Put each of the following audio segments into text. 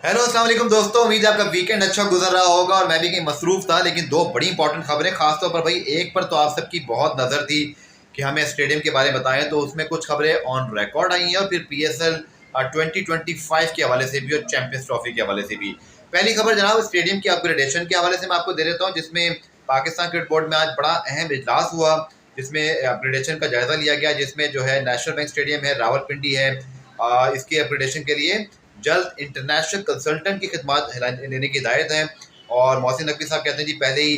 Hello अस्सलाम वालेकुम दोस्तों, उम्मीद है आपका वीकेंड अच्छा गुजर रहा होगा और मैं भी कहीं मसरूफ था। लेकिन दो बड़ी इंपॉर्टेंट खबरें खासतौर पर भाई, एक पर तो आप सबकी बहुत नज़र थी कि हमें स्टेडियम के बारे में बताएं, तो उसमें कुछ खबरें ऑन रिकॉर्ड आई हैं और फिर PSL 2025 के हवाले से भी और चैंपियंस ट्रॉफी के हवाले से भी। पहली खबर जनाब स्टेडियम की अपग्रेडेशन के हवाले से मैं आपको दे देता हूँ, जिसमें पाकिस्तान क्रिकेट बोर्ड में आज बड़ा अहम इजलास हुआ, जिसमें अपग्रेडेशन का जायजा लिया गया, जिसमें जो है नेशनल बैंक स्टेडियम है, रावलपिंडी है, इसके अपग्रेडेशन के लिए जल्द इंटरनेशनल कंसल्टेंट की खिदमत लेने की हिदायत है। और मोहसिन नकवी साहब कहते हैं जी पहले ही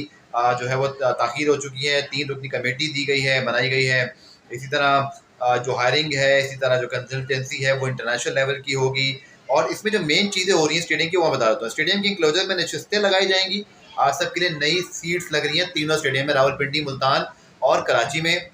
जो है वो ताख़ीर हो चुकी है, 3 रुकनी कमेटी दी गई है, बनाई गई है। इसी तरह जो हायरिंग है, इसी तरह जो कंसल्टेंसी है वो इंटरनेशनल लेवल की होगी। और इसमें जो मेन चीज़ें हो रही हैं स्टेडियम की वो मैं बता देता हूँ। स्टेडियम के इंक्लोजर में नशिस्तें लगाई जाएंगी, आज सब के लिए नई सीट्स लग रही हैं तीनों स्टेडियम में, रावलपिंडी, मुल्तान और कराची में।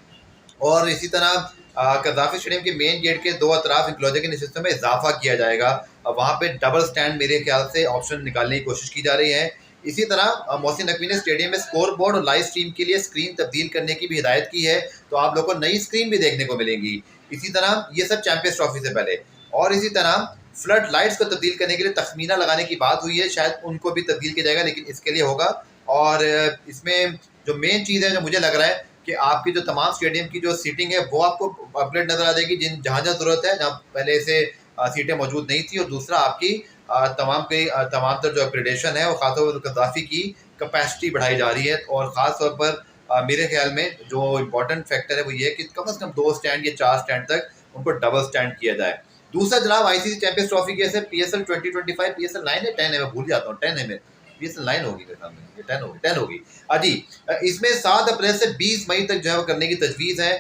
और इसी तरह कज़ाफ़ी स्टेडियम के मेन गेट के दो अतराफ इंक्लोजर के नशिस्तों में इजाफा किया जाएगा। वहाँ पे डबल स्टैंड मेरे ख्याल से ऑप्शन निकालने की कोशिश की जा रही है। इसी तरह मोहसिन नकवी ने स्टेडियम में स्कोर बोर्ड और लाइव स्ट्रीम के लिए स्क्रीन तब्दील करने की भी हिदायत की है, तो आप लोग को नई स्क्रीन भी देखने को मिलेंगी। इसी तरह ये सब चैंपियंस ट्रॉफी से पहले। और इसी तरह फ्लड लाइट्स को तब्दील करने के लिए तखमीना लगाने की बात हुई है, शायद उनको भी तब्दील किया जाएगा, लेकिन इसके लिए होगा। और इसमें जो मेन चीज़ है, जो मुझे लग रहा है कि आपकी जो तमाम स्टेडियम की जो सीटिंग है वो आपको अपग्रेड नजर आ जाएगी, जहाँ जहाँ ज़रूरत है, जहाँ पहले से सीटें मौजूद नहीं थी। और दूसरा आपकी तमाम तर जो अपग्रेडेशन है वो खासतौर पर कज़ाफ़ी की कैपेसिटी बढ़ाई जा रही है। और ख़ास तौर पर मेरे ख्याल में जो इम्पोर्टेंट फैक्टर है वो ये है कि कम से कम 2 स्टैंड या 4 स्टैंड तक उनको डबल स्टैंड किया जाए। दूसरा जनाब ICC चैंपियंस ट्रॉफी के PSL 2025 PSL 9 है 10 है, मैं भूल जाता हूँ, 10 है मेरे PSL 9 होगी मेरे सामने, ये 10 होगी जी। इसमें 7 अप्रैल से 20 मई तक जो है वो करने की तजवीज़ है।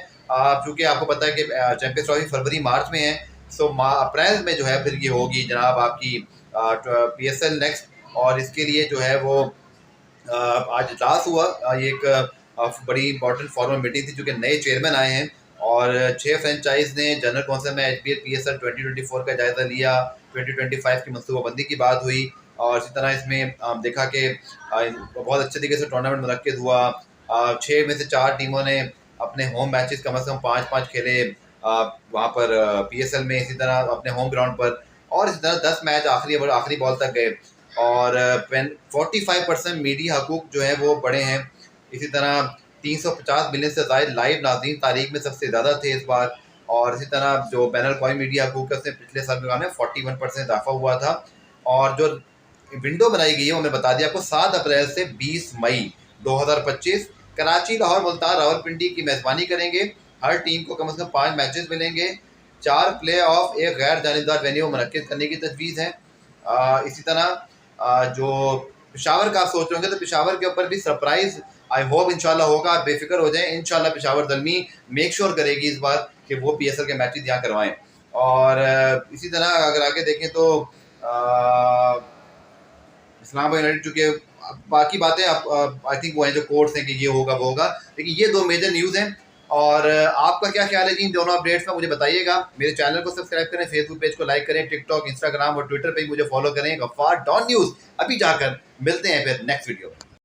चूँकि आपको पता है कि चैंपियंस ट्रॉफी फरवरी मार्च में है, सो अप्रैल में जो है फिर ये होगी जनाब आपकी PSL नेक्स्ट। और इसके लिए जो है वो आज इजलास हुआ। ये एक बड़ी इंपॉर्टेंट फॉर्मल मीटिंग थी, चूँकि नए चेयरमैन आए हैं और 6 फ्रेंचाइज ने जनरल कौंसिल में HBL PSL 2024 का जायज़ा लिया, 2025 की मनसूबाबंदी की बात हुई। और इसी तरह इसमें देखा कि बहुत अच्छे तरीके से टूर्नामेंट मुनक्किद हुआ। 6 में से 4 टीमों ने अपने होम मैचेस कम से कम 5-5 खेले वहाँ पर PSL में, इसी तरह अपने होम ग्राउंड पर। और इसी तरह 10 मैच आखिरी बॉल तक गए। और 45% मीडिया हकूक जो है वो बढ़े हैं। इसी तरह 350 मिलियन से ज़ायद लाइव नाज़रीन तारीख में सबसे ज़्यादा थे इस बार। और इसी तरह जो बैन अल-अक़वामी मीडिया हकूक है उसमें पिछले साल में 41% इजाफा हुआ था। और जो विंडो बनाई गई है वो मैं बता दिया आपको, 7 अप्रैल से 20 मई 2025 कराची, लाहौर, मुल्तान, रावलपिंडी की मेज़बानी करेंगे। हर टीम को कम से कम 5 मैचेस मिलेंगे। 4 प्ले ऑफ एक गैर जानिबदार वेन्यू मुनक्किद करने की तजवीज़ है। इसी तरह जो पेशावर का आप सोच रहे होंगे, तो पेशावर के ऊपर भी सरप्राइज़ आई होप इंशाल्लाह होगा, आप बेफिक्र हो जाएं। इंशाल्लाह पेशावर दलमी मेक श्योर करेगी इस बार कि वो PSL के मैचेस यहाँ करवाएं। और इसी तरह अगर आगे देखें तो इस्लामाबाद यूनाइटेड, चूँकि बाकी बातें आई थिंक वो हैं जो कोर्ट्स हैं कि ये होगा वो होगा, लेकिन ये 2 मेजर न्यूज़ हैं। और आपका क्या ख्याल है जी इन दोनों अपडेट्स का, मुझे बताइएगा। मेरे चैनल को सब्सक्राइब करें, फेसबुक पेज को लाइक करें, टिकटॉक, इंस्टाग्राम और ट्विटर पे मुझे फॉलो करें, गफ्फार डॉन न्यूज़। अभी जाकर मिलते हैं फिर नेक्स्ट वीडियो में।